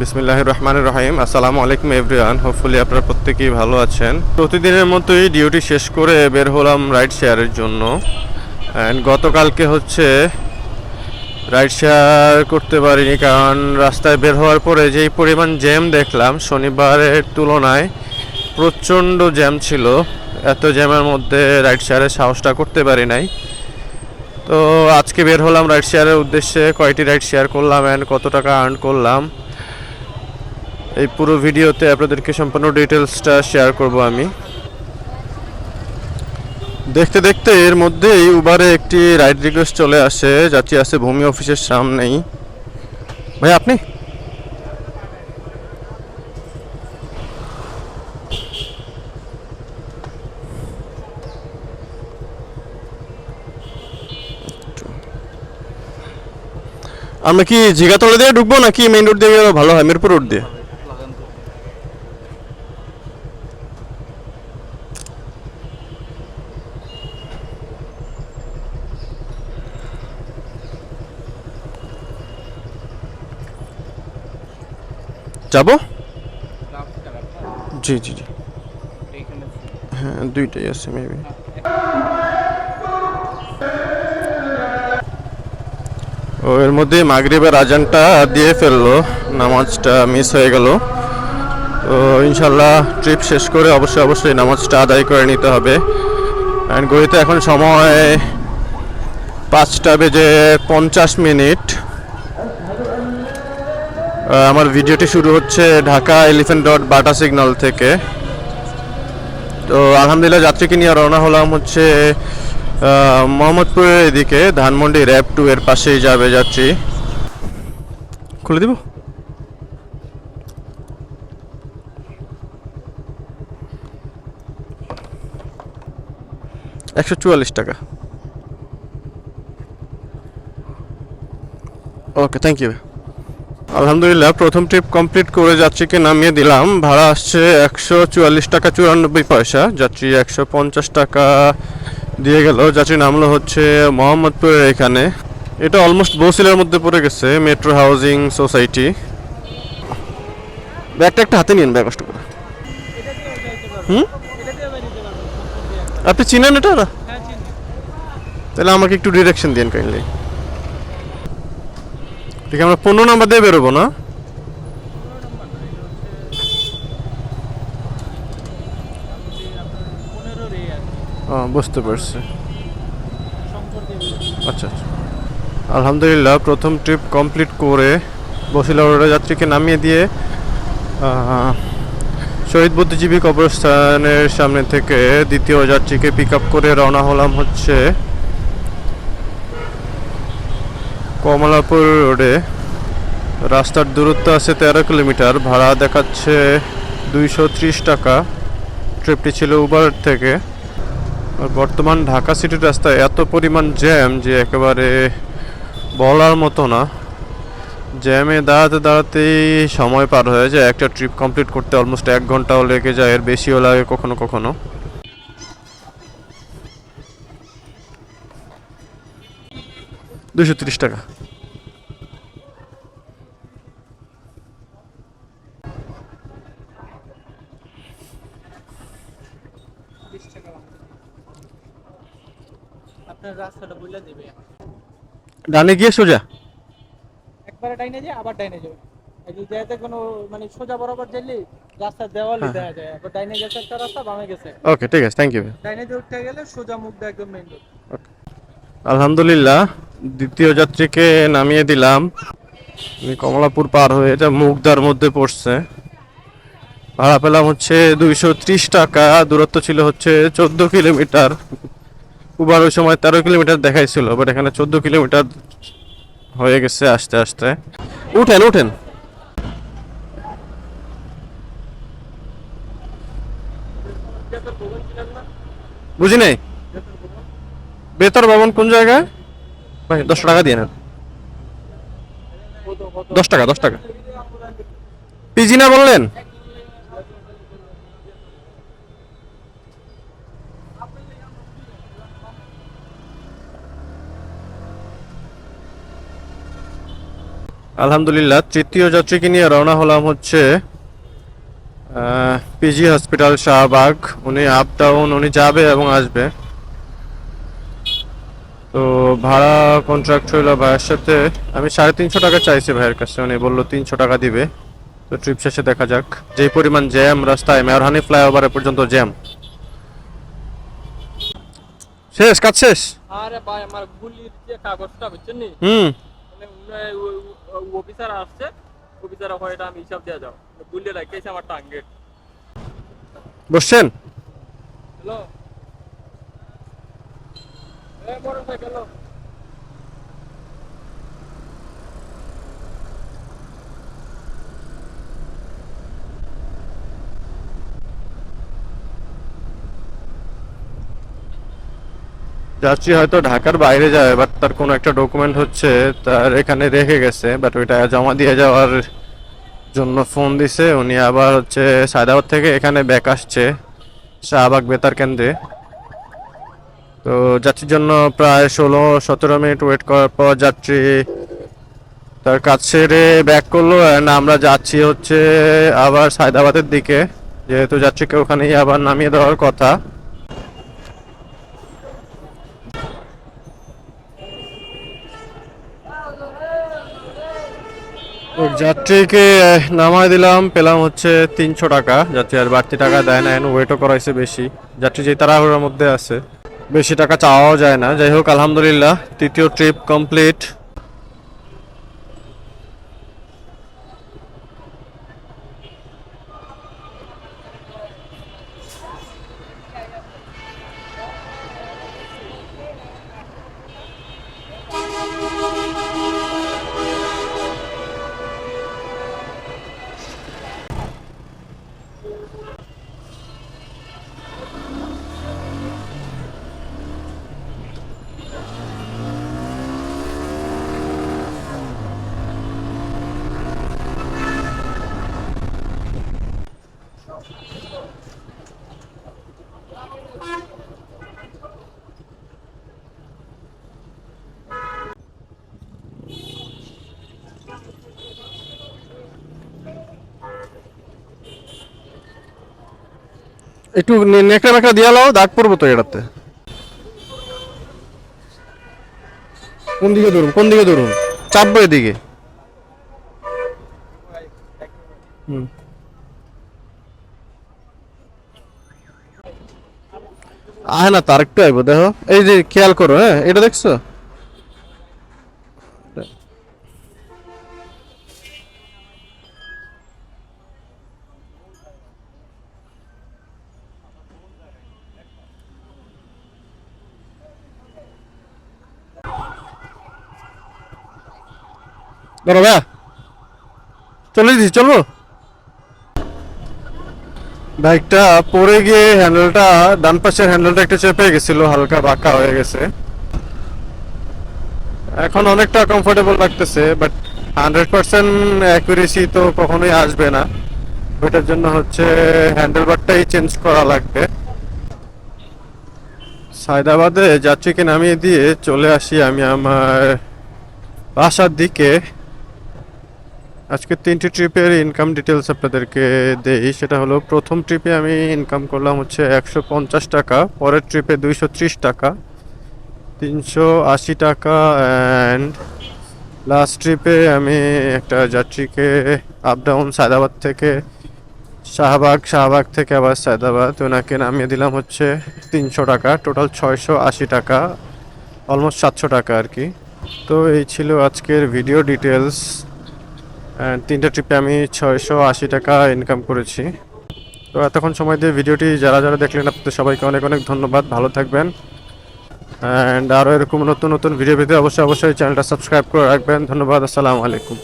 বিসমিল্লাহির রহমানির রহিম। আসসালামু আলাইকুম এভরিওয়ান। হোপফুলি আপনারা প্রত্যেকেই ভালো আছেন। প্রতিদিনের মতোই ডিউটি শেষ করে বের হলাম রাইড শেয়ারের জন্য। অ্যান্ড গতকালকে হচ্ছে রাইড শেয়ার করতে পারিনি, কারণ রাস্তায় বের হওয়ার পরে যেই পরিমাণ জ্যাম দেখলাম শনিবারের তুলনায় প্রচণ্ড জ্যাম ছিল। এত জ্যামের মধ্যে রাইড শেয়ারের সাহসটা করতে পারি নাই। তো আজকে বের হলাম রাইড শেয়ারের উদ্দেশ্যে। কয়টি রাইড শেয়ার করলাম অ্যান্ড কত টাকা আর্ন করলাম, এই পুরো ভিডিওতে আপনাদেরকে সম্পূর্ণ ডিটেলসটা শেয়ার করব আমি। দেখতে দেখতে এর মধ্যেই উবারে একটি রাইড রিকোয়েস্ট চলে আসে। যাচ্ছি আছে ভূমি অফিসের সামনেই। ভাই আপনি আমরা কি জিগাতলা দিয়ে ঢুকবো নাকি মেইন রোড দিয়ে গেলে ভালো হয়? মিরপুর রোড দিয়ে যাবো? জি জি জি, হ্যাঁ দুইটাই আছে মেবি। ও এর মধ্যে মাগরিবের আজানটা দিয়ে ফেললো, নামাজটা মিস হয়ে গেল। তো ইনশাল্লাহ ট্রিপ শেষ করে অবশ্যই নামাজটা আদায় করে নিতে হবে। অ্যান্ড ঘড়িতে এখন সময় 5:50 আমার ভিডিওটি শুরু হচ্ছে ঢাকা এলিফ্যান্ট রোড বাটা সিগন্যাল থেকে। তো আলহামদুলিল্লাহ যাত্রীকে নিয়ে রওনা হলাম হচ্ছে মোহাম্মদপুরের এদিকে, ধানমন্ডি র্যাব 2 এর পাশেই যাবে যাত্রী। খুলে দিব? 144 টাকা। ওকে, থ্যাংক ইউ। আলহামদুলিল্লাহ প্রথম ট্রিপ কমপ্লিট করে যাত্রীকে নামিয়ে দিলাম। ভাড়া আসছে 144 টাকা 94 পয়সা। যাত্রী 150 টাকা দিয়ে গেল। যাত্রী নামলো হচ্ছে মোহাম্মদপুরের এখানে। এটা অলমোস্ট বসিলের মধ্যে পড়ে গেছে, মেট্রো হাউজিং সোসাইটি। ব্যাগটা একটা হাতে নিন, ব্যাগ কষ্ট করে। হুম, আপনি চিনেন এটা? তাহলে আমাকে একটু ডিরেকশন দিন কাইন্ডলি। ঠিক, আমরা 15 নাম্বার দিয়ে বেরোবো না? বুঝতে পারছি। আচ্ছা আচ্ছা। আলহামদুলিল্লাহ প্রথম ট্রিপ কমপ্লিট করে বসিলা রোডে যাত্রীকে নামিয়ে দিয়ে শহীদ বুদ্ধিজীবী কবরস্থানের সামনে থেকে দ্বিতীয় যাত্রীকে পিক আপ করে রওনা হলাম হচ্ছে কমলাপুর রোডে। রাস্তার দূরত্ব আছে 13 কিলোমিটার। ভাড়া দেখাচ্ছে 230 টাকা। ট্রিপটি ছিল উবার থেকে। আর বর্তমান ঢাকা সিটির রাস্তায় এত পরিমাণ জ্যাম যে একেবারে বলার মতো না। জ্যামে দাঁড়াতে দাঁড়াতেই সময় পার হয়ে যায়। একটা ট্রিপ কমপ্লিট করতে অলমোস্ট 1 ঘন্টাও লেগে যায়, এর বেশিও লাগে কখনো কখনো। 230 টাকা। আপনার রাস্তাটা বলে দিবে। ডানে গিয়ে সোজা? একবারে ডাইনে যায় আবার ডাইনে যাবে। এই যে যাতে কোনো মানে সোজা বরাবর গেলে রাস্তা দেওয়ালই দেখা যায়। আবার ডাইনে গেছে একটা রাস্তা, বামে গেছে। ওকে ঠিক আছে, থ্যাংক ইউ। ডাইনে দিয়ে উঠতে গেলে সোজা মুখ দিয়ে একদম মেইন রোড। আলহামদুলিল্লাহ দ্বিতীয় যাত্রীকে নামিয়ে দিলাম। কমলাপুর পার হয়ে এটা মুগদার মধ্যে পড়ছে। ভাড়া পেলাম হচ্ছে 230 টাকা। দূরত্ব ছিল হচ্ছে 14 কিলোমিটার। উবার ওই সময় 13 কিলোমিটার দেখাইছিল, বাট এখানে 14 কিলোমিটার হয়ে গেছে আস্তে আস্তে। উঠেন উঠেন। বুঝি নাই। বেতার ভবন কোন জায়গায় ভাই? 10 টাকা দিয়ে নেন। 10 টাকা 10 টাকা। পিজি না বললেন? আলহামদুলিল্লাহ তৃতীয় যাত্রীকে নিয়ে রওনা হলাম হচ্ছে পিজি হসপিটাল শাহবাগ। উনি আপ ডাউন উনি যাবে এবং আসবে। তো ভাড়া কন্ট্রাক্ট হইলো ভাইয়ের সাথে। আমি 350 টাকা চাইছি ভাইয়ের কাছে, উনি বললো 300 টাকা দিবে। তো ট্রিপ শেষে দেখা যাক। যেই পরিমাণ জ্যাম রাস্তায়, মেয়রহানি ফ্লাইওভারে পর্যন্ত জ্যাম। শেষ কাজ শেষ। আরে ভাই আমার গুলির যে কাগজটা বুঝছেন নি হুম। মানে অফিসার আসছে, অফিসার হয় এটা আমি হিসাব দিয়ে যাও গুলি রাখিয়েছে আমার টার্গেট। বসছেন? হ্যালো এই মোটরসাইকেল যাত্রী হয়তো ঢাকার বাইরে যায়, বাট তার কোনো একটা ডকুমেন্ট হচ্ছে তার এখানে রেখে গেছে, বাট ওইটা জমা দিয়ে যাওয়ার জন্য ফোন দিছে। উনি আবার হচ্ছে সায়দাবাদ থেকে এখানে ব্যাক আসছে শাহবাগ বেতার কেন্দ্রে। তো যাত্রীর জন্য প্রায় 16-17 মিনিট ওয়েট করার পর যাত্রী তার কাজ সেরে ব্যাক করলো। অ্যান্ড আমরা যাচ্ছি হচ্ছে আবার সায়দাবাদের দিকে, যেহেতু যাত্রীকে ওখানেই আবার নামিয়ে দেওয়ার কথা। যাত্রীকে নামায় দিলাম, পেলাম হচ্ছে 300 টাকা। যাত্রী আর বাড়তি টাকা দেয় না, ওয়েটও করাইছে বেশি। যাত্রী যে তাড়াহুড়োর মধ্যে আছে, বেশি টাকা চাওয়াও যায় না। যাই হোক আলহামদুলিল্লাহ তৃতীয় ট্রিপ কমপ্লিট। একটু নেকড়া মেকড়া দিয়া লাও, দাগ পড়বো তো এটাতে। কোন দিকে ধরুন, কোন দিকে ধরুন? চাপবো এদিকে। হুম। আহে না, তার একটু আইবো দেখো। এই যে খেয়াল করো, হ্যাঁ এটা দেখছো? ধরো ভাইয়া, চলে দিচ্ছি, চলবো। বাইকটা পড়ে গিয়ে হ্যান্ডেলটা, ডান পাশের হ্যান্ডেলটা একটু চেপে গেছিল, হালকা বাঁকা হয়ে গেছে। এখন অনেকটা কমফোর্টেবল লাগতেছে, বাট 100% অ্যাকুরেসি তো কখনোই আসবে না। ওইটার জন্য হচ্ছে হ্যান্ডেল বারটাই চেঞ্জ করা লাগবে। সায়দাবাদে যাত্রীকে নামিয়ে দিয়ে চলে আসি আমি আমার বাসার দিকে। আজকে 3টি ট্রিপের ইনকাম ডিটেলস আপনাদেরকে দেই। সেটা হলো, প্রথম ট্রিপে আমি ইনকাম করলাম হচ্ছে 150 টাকা, পরের ট্রিপে 230 টাকা, 380 টাকা, অ্যান্ড লাস্ট ট্রিপে আমি একটা যাত্রীকে আপ ডাউন সায়দাবাদ থেকে শাহবাগ, শাহবাগ থেকে আবার সায়দাবাদ, ওনাকে নামিয়ে দিলাম হচ্ছে 300 টাকা। টোটাল 680 টাকা, অলমোস্ট 700 টাকা আর কি। তো এই ছিল আজকের ভিডিও ডিটেলস। 3টা ট্রিপে আমি 680 টাকা ইনকাম করেছি। তো এতক্ষণ সময় দিয়ে ভিডিওটি যারা যারা দেখলেন, আপনাদের সবাইকে অনেক অনেক ধন্যবাদ। ভালো থাকবেন। অ্যান্ড আরও এরকম নতুন নতুন ভিডিও পেতে অবশ্যই চ্যানেলটা সাবস্ক্রাইব করে রাখবেন। ধন্যবাদ। আসসালামু আলাইকুম।